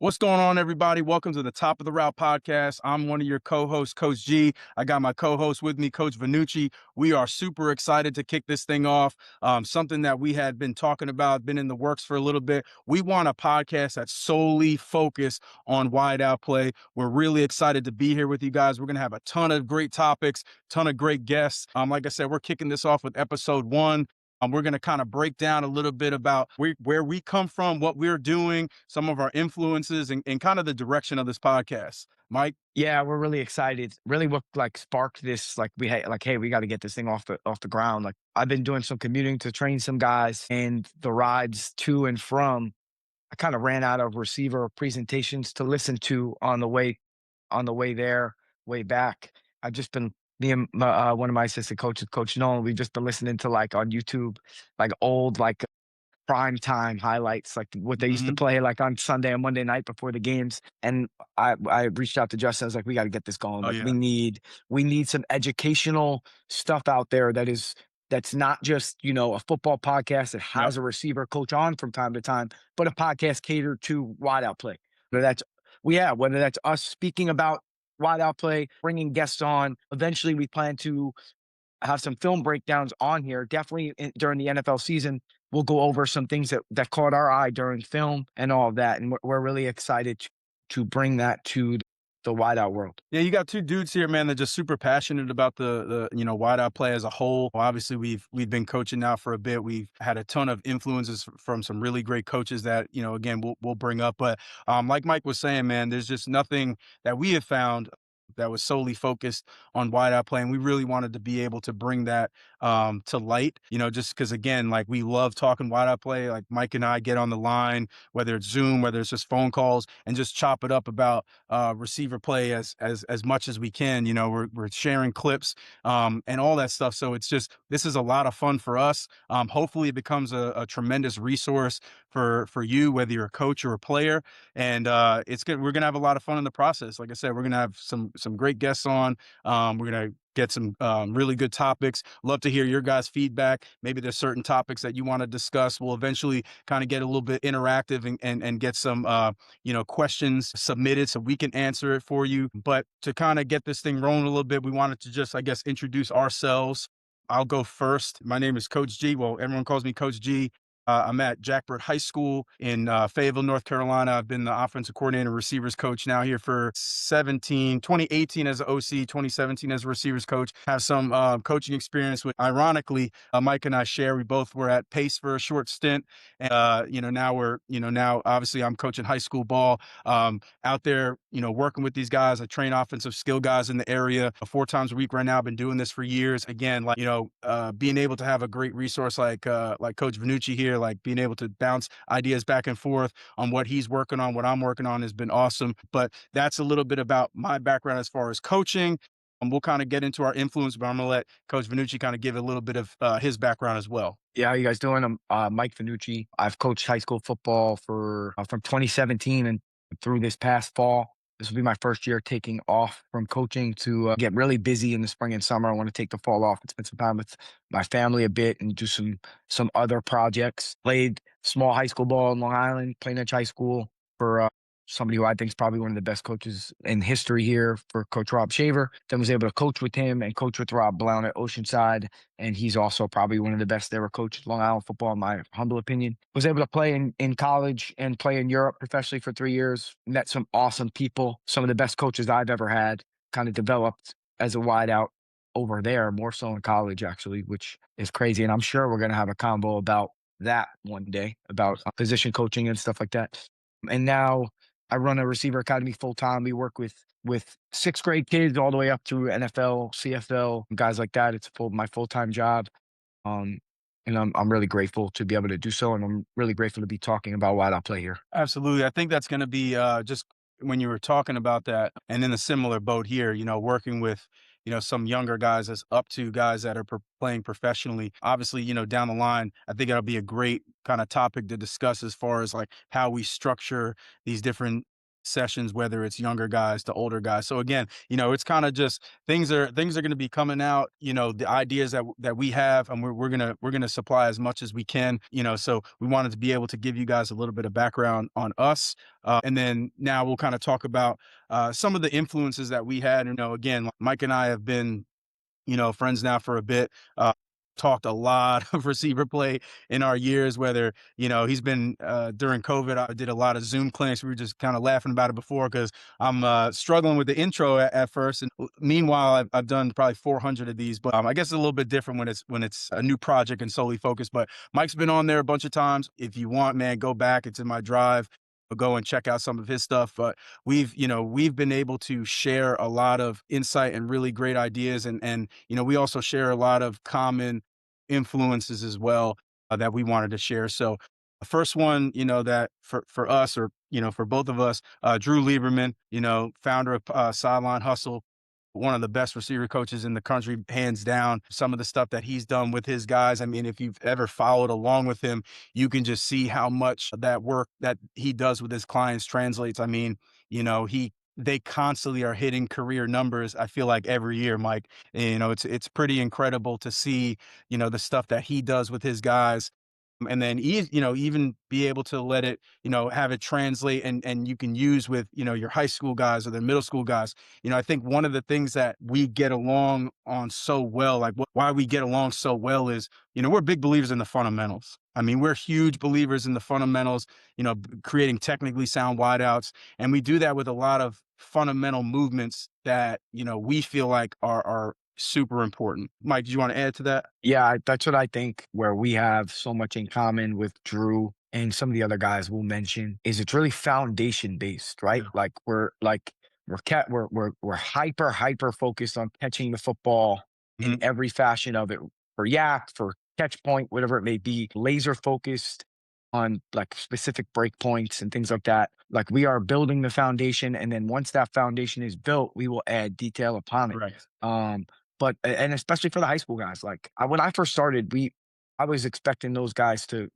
What's going on, everybody? Welcome to the Top of the Route podcast. I'm one of your co-hosts, Coach G. I got my co-host with me, Coach Vannucci. We are super excited to kick this thing off. Something that we had been talking about, been in the works for a little bit. We want a podcast that's solely focused on wideout play. We're really excited to be here with you guys. We're going to have a ton of great topics, ton of great guests. Like I said, we're kicking this off with episode 1. We're going to kind of break down a little bit about where we come from, what we're doing, some of our influences, and kind of the direction of this podcast. Mike? Yeah, we're really excited. Really what sparked this, we had hey, we got to get this thing off the ground. Like I've been doing some commuting to train some guys and the rides to and from. I kind of ran out of receiver presentations to listen to on the way there, way back. I've just been me and one of my assistant coaches, Coach Nolan, we've just been listening to on YouTube, old prime time highlights, like what they used to Hmm. play on Sunday and Monday night before the games. And I reached out to Justin. I was like, we got to get this going. Oh, Like yeah. we need some educational stuff out there that's not just, a football podcast that Yep. has a receiver coach on from time to time, but a podcast catered to wideout play. Whether that's whether that's us speaking about wideout play, bringing guests on. Eventually we plan to have some film breakdowns on here. Definitely during the NFL season, we'll go over some things that caught our eye during film and all of that. And we're really excited to bring that to the wideout world. Yeah, you got two dudes here, man, that just super passionate about the wideout play as a whole. Obviously, we've been coaching now for a bit. We've had a ton of influences from some really great coaches that, again, we'll bring up. But like Mike was saying, man, there's just nothing that we have found that was solely focused on wideout play. And we really wanted to be able to bring that to light, just because, again, like we love talking wideout play. Like Mike and I get on the line, whether it's Zoom, whether it's just phone calls, and just chop it up about receiver play as much as we can. We're sharing clips and all that stuff. So this is a lot of fun for us. Hopefully, it becomes a tremendous resource for you, whether you're a coach or a player. And it's good. We're gonna have a lot of fun in the process. Like I said, we're gonna have some great guests on. We're gonna get some really good topics. Love to hear your guys' feedback. Maybe there's certain topics that you want to discuss. We'll eventually kind of get a little bit interactive and get some questions submitted so we can answer it for you. But to kind of get this thing rolling a little bit, we wanted to just, I guess, introduce ourselves. I'll go first. My name is Coach G. Well, everyone calls me Coach G. I'm at Jackbird High School in Fayetteville, North Carolina. I've been the offensive coordinator, receivers coach now here for 2018 as an OC, 2017 as a receivers coach. Have some coaching experience with, ironically, Mike and I share. We both were at Pace for a short stint. And, now obviously I'm coaching high school ball out there, working with these guys. I train offensive skill guys in the area 4 times a week right now. I've been doing this for years. Again, being able to have a great resource like Coach Vannucci here, like being able to bounce ideas back and forth on what he's working on, what I'm working on has been awesome. But that's a little bit about my background as far as coaching. We'll kind of get into our influence, but I'm going to let Coach Vannucci kind of give a little bit of his background as well. Yeah, how you guys doing? I'm Mike Vannucci. I've coached high school football for from 2017 and through this past fall. This will be my first year taking off from coaching to get really busy in the spring and summer. I want to take the fall off and spend some time with my family a bit and do some other projects. Played small high school ball in Long Island, Plainedge High School for somebody who I think is probably one of the best coaches in history here for Coach Rob Shaver. Then was able to coach with him and coach with Rob Blount at Oceanside. And he's also probably one of the best that ever coached Long Island football, in my humble opinion. Was able to play in college and play in Europe professionally for 3 years. Met some awesome people, some of the best coaches I've ever had. Kind of developed as a wideout over there, more so in college, actually, which is crazy. And I'm sure we're going to have a combo about that one day, about position coaching and stuff like that. And now I run a receiver academy full time. We work with sixth grade kids all the way up through NFL, CFL, guys like that. It's my full time job, um, and I'm really grateful to be able to do so, and I'm really grateful to be talking about why I play here. Absolutely. I think that's going to be just when you were talking about that, and in a similar boat here, working with, some younger guys as up to guys that are playing professionally. Obviously, down the line, I think it'll be a great kind of topic to discuss as far as like how we structure these different sessions, whether it's younger guys to older guys. So again, it's kind of just things are going to be coming out. The ideas that we have, and we're gonna supply as much as we can. So we wanted to be able to give you guys a little bit of background on us, and then now we'll kind of talk about some of the influences that we had. Again, Mike and I have been friends now for a bit. Talked a lot of receiver play in our years, whether, he's been during COVID, I did a lot of Zoom clinics. We were just kind of laughing about it before because I'm struggling with the intro at first. And meanwhile, I've done probably 400 of these, but I guess it's a little bit different when it's a new project and solely focused. But Mike's been on there a bunch of times. If you want, man, go back. It's in my drive. Go and check out some of his stuff. But we've been able to share a lot of insight and really great ideas, and we also share a lot of common influences as well, that we wanted to share. So the first one, that for us, or for both of us, Drew Lieberman, founder of Sideline Hustle, one of the best receiver coaches in the country, hands down. Some of the stuff that he's done with his guys, I mean, if you've ever followed along with him, you can just see how much that work that he does with his clients translates. I mean, they constantly are hitting career numbers. I feel like every year, Mike. It's pretty incredible to see, the stuff that he does with his guys. And then even be able to let it, have it translate, and you can use with, your high school guys or the middle school guys. I think one of the things that we get along on so well, like why we get along so well, is, we're big believers in the fundamentals. I mean, we're huge believers in the fundamentals, creating technically sound wideouts. And we do that with a lot of fundamental movements that, we feel like are super important. Mike, do you want to add to that? Yeah, that's what I think. Where we have so much in common with Drew and some of the other guys we'll mention is it's really foundation based, right? Yeah. We're hyper focused on catching the football in Mhm. every fashion of it, for yak, for catch point, whatever it may be. Laser focused on like specific break points and things like that. Like we are building the foundation, and then once that foundation is built, we will add detail upon it. Right. Um, and especially for the high school guys, like when I first started, I was expecting those guys to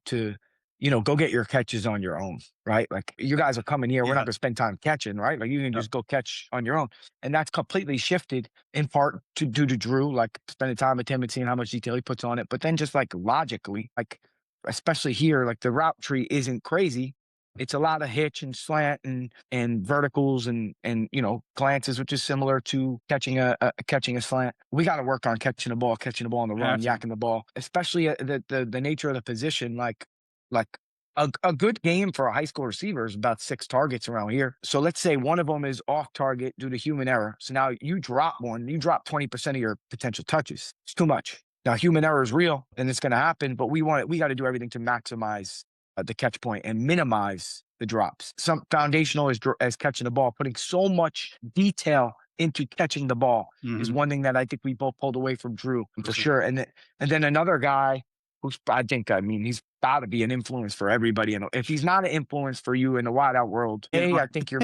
go get your catches on your own, right? Like you guys are coming here, we're not Yeah. gonna spend time catching, right? Like you can Yep. just go catch on your own, and that's completely shifted in part to due to Drew, like spending time with him and seeing how much detail he puts on it. But then just like logically, like especially here, like the route tree isn't crazy. It's a lot of hitch and slant and verticals and glances, which is similar to catching a slant. We got to work on catching the ball on the run, Have to. yakking the ball, especially the nature of the position. Like a good game for a high school receiver is about 6 targets around here. So let's say one of them is off target due to human error. So now you drop one, you drop 20% of your potential touches. It's too much. Now human error is real and it's going to happen, but we got to do everything to maximize the catch point and minimize the drops. Some foundational as catching the ball, putting so much detail into catching the ball is Mhm. one thing that I think we both pulled away from Drew for 100%. sure. And then another guy who's I mean he's got to be an influence for everybody. And if he's not an influence for you in the wideout world, Yeah. A, I think you're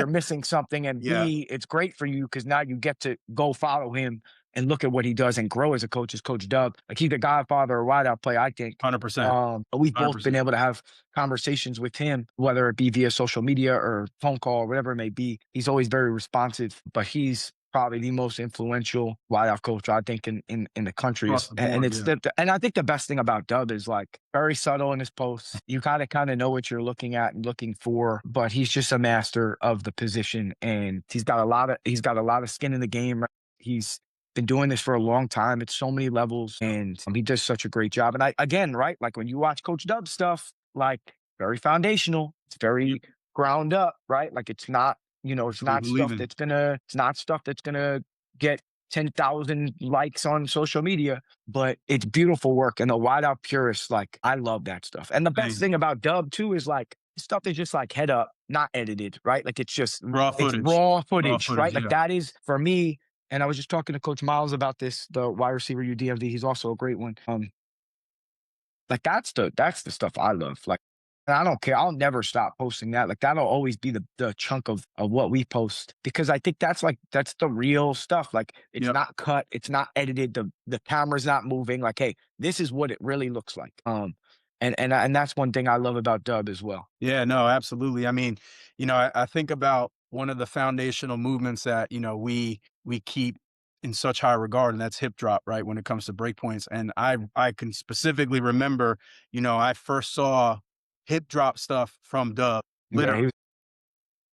missing something, and Yeah. B, it's great for you because now you get to go follow him and look at what he does and grow as a coach, as Coach Dub. Like he's the godfather of wideout play, I think. 100%. We've both been 100%. able to have conversations with him, whether it be via social media or phone call, or whatever it may be. He's always very responsive, but he's probably the most influential wideout coach I think in the country. Across the And board, it's yeah. and I think the best thing about Dub is like very subtle in his posts. You kind of know what you're looking at and looking for, but he's just a master of the position, and he's got a lot of skin in the game. Right? He's been doing this for a long time at so many levels, and he does such a great job. And I again, right, like when you watch Coach Dub stuff, like very foundational, it's Yep. very ground up, right? Like it's We not believe stuff in. that's gonna get 10,000 likes on social media, but it's beautiful work. And the wideout purists, like I love that stuff. And the best Same. thing about Dub too is like stuff is just like head up, not edited, right? Like Raw it's footage. raw Raw footage, footage, right? Like yeah. that is for me. And I was just talking to Coach Miles about this, the wide receiver UDMV. He's also a great one. Like that's the stuff I love. Like and I don't care. I'll never stop posting that. Like that'll always be the chunk of what we post because I think that's the real stuff. Like it's Yep. not cut, it's not edited. The camera's not moving. Like, hey, this is what it really looks like. And that's one thing I love about Dub as well. Yeah, no, absolutely. I mean, I think about one of the foundational movements that, we keep in such high regard, and that's hip drop, right? When it comes to breakpoints. And I can specifically remember, I first saw hip drop stuff from Dub. Yeah, he was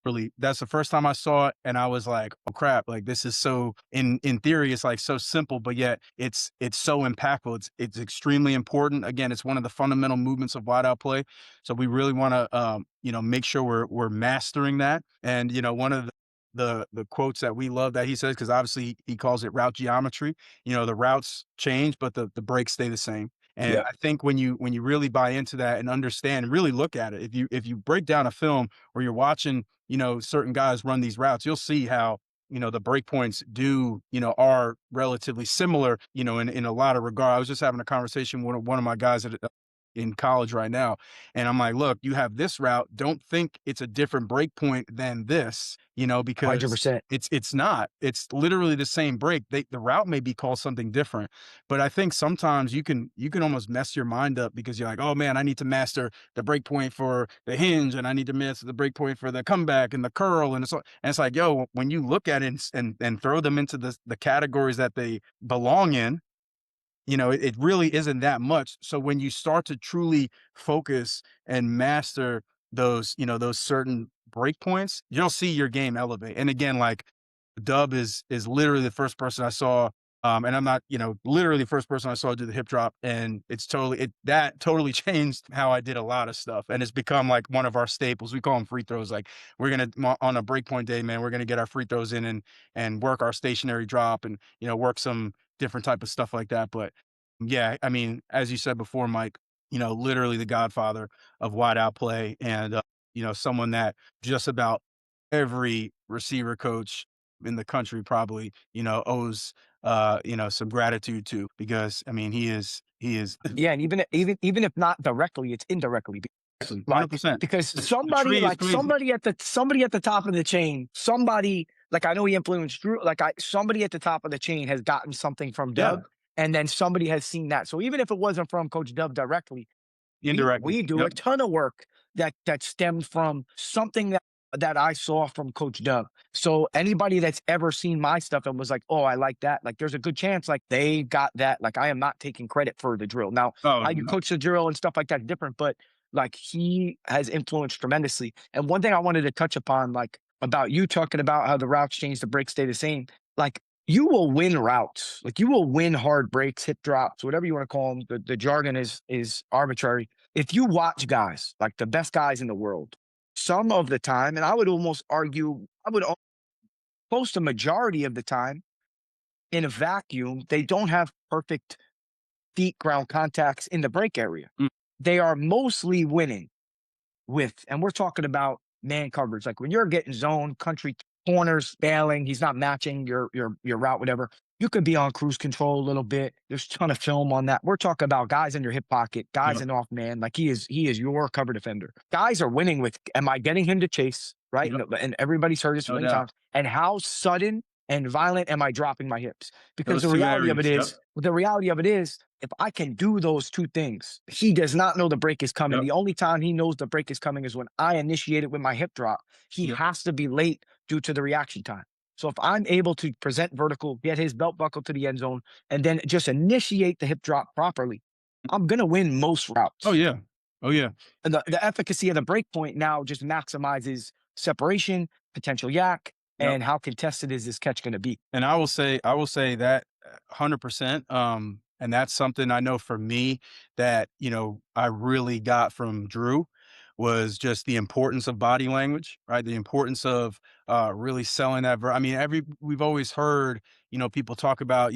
Really, that's the first time I saw it, and I was like, "Oh crap, like this is so in theory, it's like so simple, but yet it's so impactful. It's extremely important. Again, it's one of the fundamental movements of wide out play. So we really want to make sure we're mastering that. And one of the quotes that we love that he says, because obviously he calls it route geometry. The routes change, but the breaks stay the same. And yeah. I think when you really buy into that and understand and really look at it, if you break down a film or you're watching certain guys run these routes, you'll see how, the breakpoints are relatively similar, in a lot of regard. I was just having a conversation with one of my guys in college right now. And I'm like, look, you have this route. Don't think it's a different breakpoint than this, because 100%. it's not. It's literally the same break. The route may be called something different, but I think sometimes you can almost mess your mind up because you're like, oh man, I need to master the break point for the hinge, and I need to miss the break point for the comeback and the curl, and it's like, yo, when you look at it and throw them into the categories that they belong in, it really isn't that much. So when you start to truly focus and master those certain breakpoints, you'll see your game elevate. And again, like Dub is literally the first person I saw, and I'm not, literally the first person I saw do the hip drop, and that totally changed how I did a lot of stuff, and it's become like one of our staples. We call them free throws. Like on a breakpoint day, man, we're gonna get our free throws in and work our stationary drop and work some different type of stuff like that. But yeah, I mean, as you said before, Mike, literally the godfather of wide out play, and someone that just about every receiver coach in the country probably, owes, some gratitude to, because I mean, he is Yeah, and even if not directly, it's indirectly. Like, 100%. because The tree is crazy. somebody at the top of the chain, somebody like I know he influenced Drew, like somebody at the top of the chain has gotten something from Yeah, Dub, and then somebody has seen that. So even if it wasn't from Coach Dub directly, indirectly. we do Yep. a ton of work that stems from something that I saw from Coach Dub. So anybody that's ever seen my stuff and was like, "Oh, I like that," like there's a good chance like they got that. Like I am not taking credit for the drill. Now, Oh, how you no. coach the drill and stuff like that is different, but like he has influenced tremendously. And one thing I wanted to touch upon, like about you talking about how the routes change, the breaks stay the same. Like you will win routes, like you will win hard breaks, hip drops, whatever you want to call them. The jargon is arbitrary. If you watch guys, like the best guys in the world, some of the time, and I would almost argue, close to majority of the time, in a vacuum, they don't have perfect feet ground contacts in the break area. Mm, They are mostly winning with, and we're talking about man coverage. Like when you're getting zone, country corners, bailing, he's not matching your route, whatever. You could be on cruise control a little bit. There's a ton of film on that. We're talking about guys in your hip pocket, guys yep, in off man. Like he is your cover defender. Guys are winning with, am I getting him to chase? Right. yep, And everybody's heard this a no million doubt. times. And how sudden and violent am I dropping my hips? Because Those 2 areas, yep, the reality of it is, if I can do those two things, he does not know the break is coming. yep, The only time he knows the break is coming is when I initiate it with my hip drop. He yep, has to be late due to the reaction time. So if I'm able to present vertical, get his belt buckle to the end zone, and then just initiate the hip drop properly, I'm gonna win most oh, routes. yeah, oh, yeah, And the efficacy of the break point now just maximizes separation, potential yak, yep. and how contested is this catch gonna be. And I will say that 100%, and that's something I know for me that, I really got from Drew was just the importance of body language, right? The importance of, really selling that I mean, we've always heard, people talk about,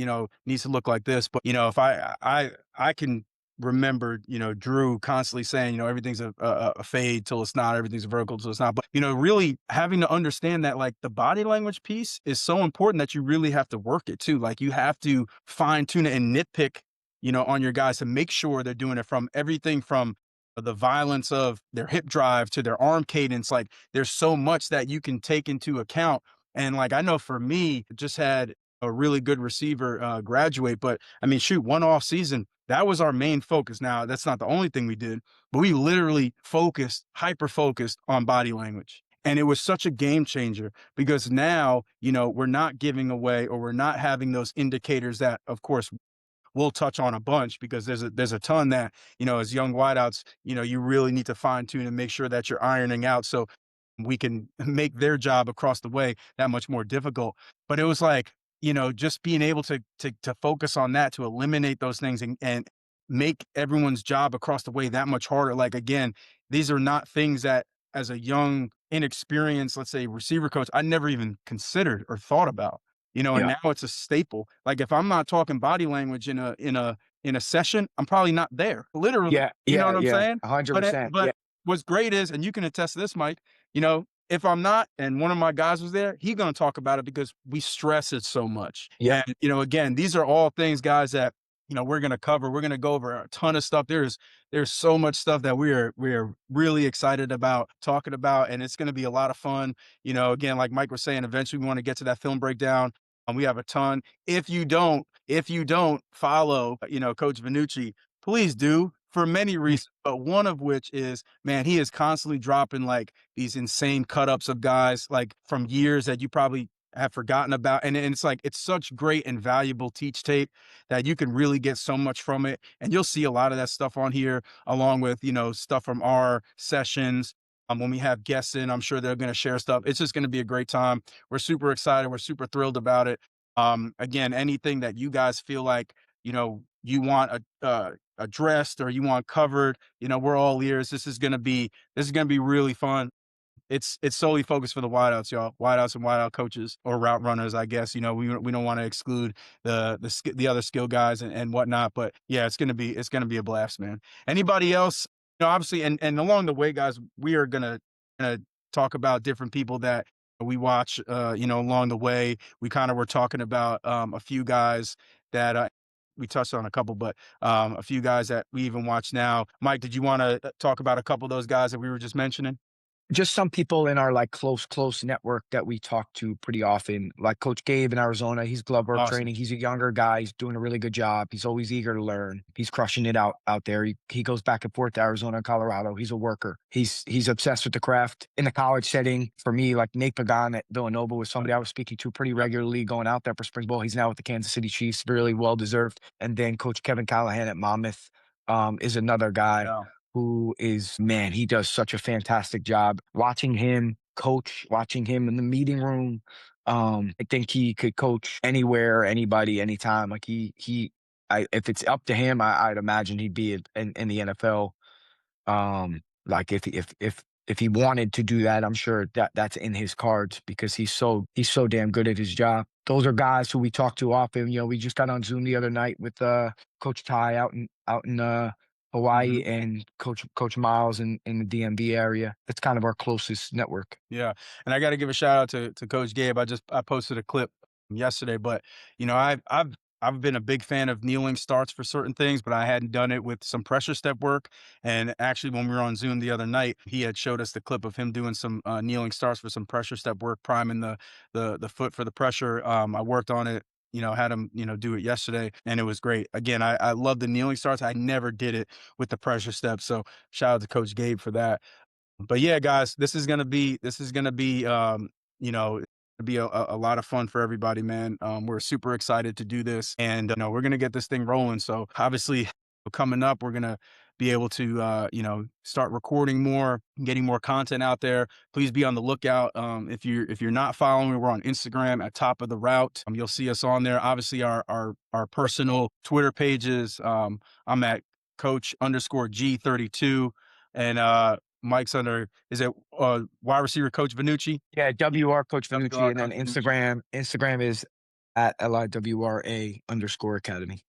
needs to look like this, but, if I can remember, Drew constantly saying, everything's a fade till it's not, everything's a vertical till it's not. But, really having to understand that like the body language piece is so important that you really have to work it too. Like you have to fine tune it and nitpick, on your guys to make sure they're doing it from everything from the violence of their hip drive to their arm cadence. Like there's so much that you can take into account. And like I know for me, just had a really good receiver graduate. But I mean, shoot, one off season, that was our main focus. Now, that's not the only thing we did, but we literally focused, hyper focused on body language. And it was such a game changer because now, we're not giving away or we're not having those indicators that, of course, we'll touch on a bunch because there's a ton that, as young wideouts, you really need to fine tune and make sure that you're ironing out so we can make their job across the way that much more difficult. But it was like, just being able to focus on that, to eliminate those things and make everyone's job across the way that much harder. Like again, these are not things that as a young, inexperienced, let's say receiver coach, I never even considered or thought about. And Yeah. now it's a staple. Like if I'm not talking body language in a session, I'm probably not there. Literally. Yeah. You know Yeah. what I'm Yeah. saying? But 100%. Yeah. what's great is, and you can attest to this, Mike, if I'm not and one of my guys was there, he's gonna talk about it because we stress it so much. Yep. And again, these are all things, guys, that we're gonna cover. We're gonna go over a ton of stuff. There's so much stuff that we are really excited about talking about, and it's gonna be a lot of fun. Again, like Mike was saying, eventually we want to get to that film breakdown. We have a ton. If you don't follow, Coach Vannucci, please do for many Mm. reasons, but one of which is, man, he is constantly dropping like these insane cut ups of guys like from years that you probably have forgotten about. And it's like, it's such great and valuable teach tape that you can really get so much from it. And you'll see a lot of that stuff on here, along with, stuff from our sessions. When we have guests in, I'm sure they're going to share stuff. It's just going to be a great time. We're super excited. We're super thrilled about it. Again, anything that you guys feel like, you want addressed or you want covered, we're all ears. This is gonna be really fun. It's solely focused for the wideouts, y'all. Wideouts and wideout coaches or route runners, I guess. We don't want to exclude the other skill guys and whatnot. But yeah, it's gonna be a blast, man. Anybody else? Obviously, and along the way, guys, we are gonna talk about different people that we watch. Along the way, we kind of were talking about a few guys that we touched on a couple, but a few guys that we even watch now. Mike, did you want to talk about a couple of those guys that we were just mentioning? Just some people in our like close network that we talk to pretty often, like Coach Gabe in Arizona. He's glove work Awesome. training. He's a younger guy. He's doing a really good job. He's always eager to learn. He's crushing it out there. He goes back and forth to Arizona and Colorado. He's a worker. He's obsessed with the craft in the college setting. For me, like Nate Pagan at Villanova was somebody I was speaking to pretty regularly going out there for spring ball. He's now with the Kansas City Chiefs, really well deserved. And then Coach Kevin Callahan at Monmouth is another guy Yeah. who is, man, he does such a fantastic job. Watching him coach, watching him in the meeting room, I think he could coach anywhere, anybody, anytime. Like if it's up to him, I'd imagine he'd be in the NFL. Like if he wanted to do that, I'm sure that's in his cards because he's so damn good at his job. Those are guys who we talk to often. We just got on Zoom the other night with Coach Ty out in Hawaii Mhm. and Coach Miles in the DMV area. That's kind of our closest network. Yeah, and I gotta give a shout out to Coach Gabe. I posted a clip yesterday, but, I've been a big fan of kneeling starts for certain things, but I hadn't done it with some pressure step work, and actually, when we were on Zoom the other night, he had showed us the clip of him doing some, kneeling starts for some pressure step work, priming the foot for the pressure. I worked on it, had him, do it yesterday, and it was great. Again, I love the kneeling starts. I never did it with the pressure steps, so shout out to Coach Gabe for that. But yeah, guys, this is gonna be a lot of fun for everybody, man. We're super excited to do this, and we're gonna get this thing rolling. So obviously, coming up, we're gonna be able to start recording more, getting more content out there. Please be on the lookout. If you're not following, we're on Instagram at Top of the Route. You'll see us on there. Obviously, our personal Twitter pages. I'm at Coach underscore G32, and Mike's under, is it wide receiver Coach Vannucci? Yeah, WR Coach Vannucci, WR and then Coach Vannucci. Instagram is at LIWRA_academy.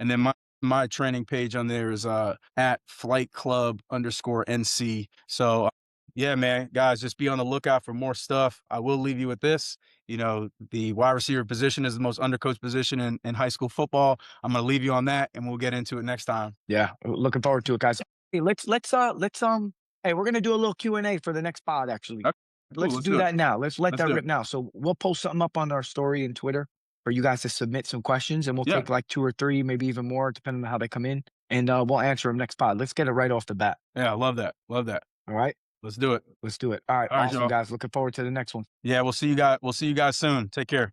And then my training page on there is at Flight Club underscore NC. So yeah, man, guys, just be on the lookout for more stuff. I will leave you with this. The wide receiver position is the most undercoached position in high school football. I'm gonna leave you on that, and we'll get into it next time. Yeah, looking forward to it, guys. Hey, hey, we're gonna do a little Q&A for the next pod, actually. Okay, cool. Let's Let's do do it. that now. Let's let Let's that do it. rip now. So we'll post something up on our story and Twitter. for you guys to submit some questions, and we'll Yeah. take like 2 or 3, maybe even more, depending on how they come in, and we'll answer them next pod. Let's get it right off the bat. Yeah, I love that. Love that. All right, Let's do it. let's do it. All right, All right, awesome, y'all. guys. Looking forward to the next one. Yeah, we'll see you guys soon. Take care.